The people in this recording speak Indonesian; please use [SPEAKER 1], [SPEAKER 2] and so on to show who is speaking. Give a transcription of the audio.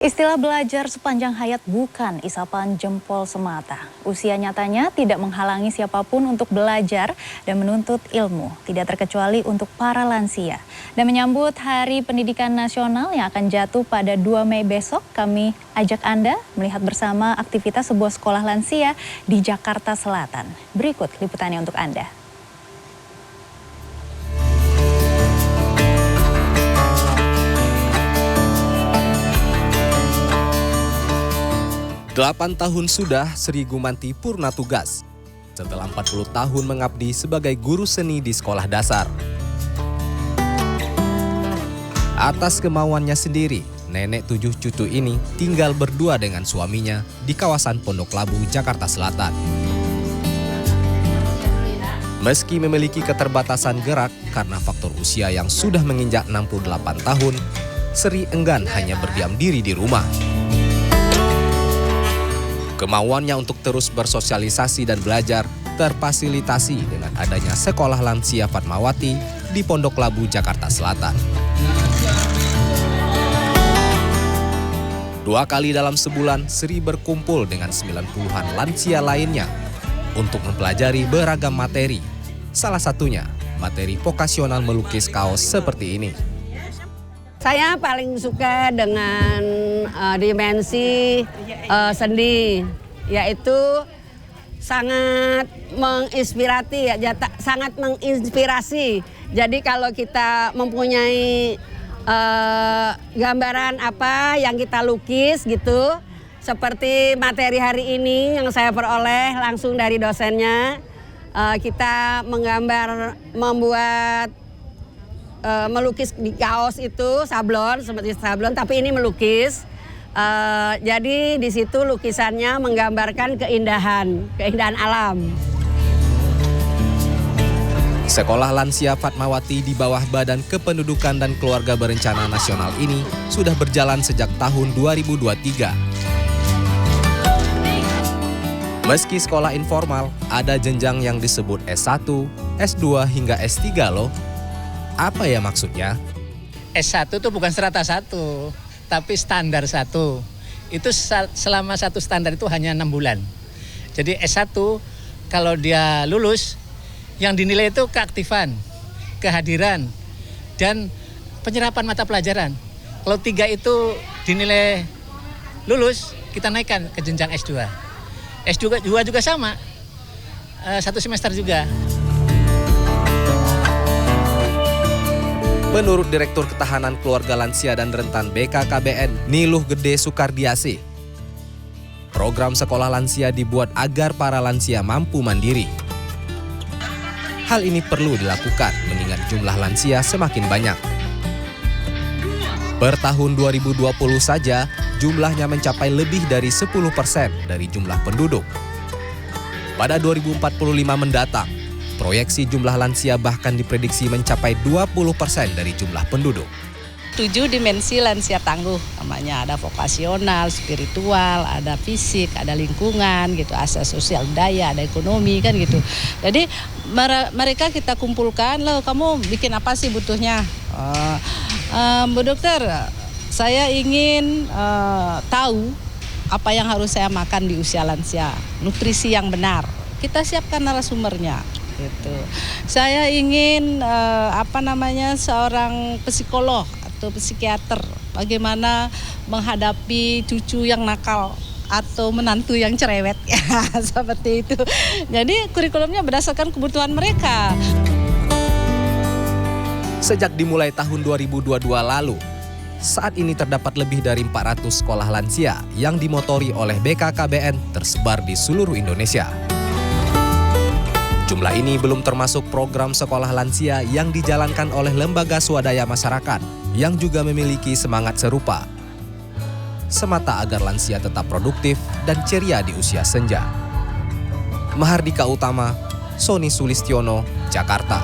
[SPEAKER 1] Istilah belajar sepanjang hayat bukan isapan jempol semata. Usia nyatanya tidak menghalangi siapapun untuk belajar dan menuntut ilmu, tidak terkecuali untuk para lansia. Dan menyambut Hari Pendidikan Nasional yang akan jatuh pada 2 Mei besok, kami ajak Anda melihat bersama aktivitas sebuah sekolah lansia di Jakarta Selatan. Berikut liputannya untuk Anda.
[SPEAKER 2] 8 tahun sudah Sri Gumanti purna tugas setelah 40 tahun mengabdi sebagai guru seni di sekolah dasar. Atas kemauannya sendiri, nenek 7 cucu ini tinggal berdua dengan suaminya di kawasan Pondok Labu, Jakarta Selatan. Meski memiliki keterbatasan gerak karena faktor usia yang sudah menginjak 68 tahun, Sri enggan hanya berdiam diri di rumah. Kemauannya untuk terus bersosialisasi dan belajar terfasilitasi dengan adanya Sekolah Lansia Fatmawati di Pondok Labu, Jakarta Selatan. 2 kali dalam sebulan, Sri berkumpul dengan 90-an lansia lainnya untuk mempelajari beragam materi. Salah satunya, materi vokasional melukis kaos seperti ini.
[SPEAKER 3] Saya paling suka dengan dimensi sendi, yaitu sangat menginspirasi. Jadi kalau kita mempunyai gambaran apa yang kita lukis gitu, seperti materi hari ini yang saya peroleh langsung dari dosennya, kita melukis di kaos itu sablon, seperti sablon, tapi ini melukis. Jadi di situ lukisannya menggambarkan keindahan alam.
[SPEAKER 2] Sekolah Lansia Fatmawati di bawah Badan Kependudukan dan Keluarga Berencana Nasional ini sudah berjalan sejak tahun 2023. Meski sekolah informal, ada jenjang yang disebut S1, S2 hingga S3 loh. Apa ya maksudnya?
[SPEAKER 4] S1 itu bukan strata 1, tapi standar 1. Itu selama satu standar itu hanya 6 bulan. Jadi S1 kalau dia lulus, yang dinilai itu keaktifan, kehadiran, dan penyerapan mata pelajaran. Kalau 3 itu dinilai lulus, kita naikkan ke jenjang S2. S2 juga sama, 1 semester juga.
[SPEAKER 2] Menurut Direktur Ketahanan Keluarga Lansia dan Rentan BKKBN, Niluh Gede Sukardiasih, program sekolah lansia dibuat agar para lansia mampu mandiri. Hal ini perlu dilakukan mengingat jumlah lansia semakin banyak. Per tahun 2020 saja, jumlahnya mencapai lebih dari 10% dari jumlah penduduk. Pada 2045 mendatang, proyeksi jumlah lansia bahkan diprediksi mencapai 20% dari jumlah penduduk.
[SPEAKER 5] 7 dimensi lansia tangguh, namanya ada vokasional, spiritual, ada fisik, ada lingkungan gitu, asas sosial daya, ada ekonomi kan gitu. Jadi mereka kita kumpulkan, loh kamu bikin apa sih butuhnya? Bu dokter, saya ingin tahu apa yang harus saya makan di usia lansia, nutrisi yang benar. Kita siapkan narasumbernya. Gitu. Saya ingin seorang psikolog atau psikiater bagaimana menghadapi cucu yang nakal atau menantu yang cerewet seperti itu. Jadi kurikulumnya berdasarkan kebutuhan mereka.
[SPEAKER 2] Sejak dimulai tahun 2022 lalu, saat ini terdapat lebih dari 400 sekolah lansia yang dimotori oleh BKKBN tersebar di seluruh Indonesia. Jumlah ini belum termasuk program sekolah lansia yang dijalankan oleh lembaga swadaya masyarakat yang juga memiliki semangat serupa. Semata agar lansia tetap produktif dan ceria di usia senja. Mahardika Utama, Sony Sulistiono, Jakarta.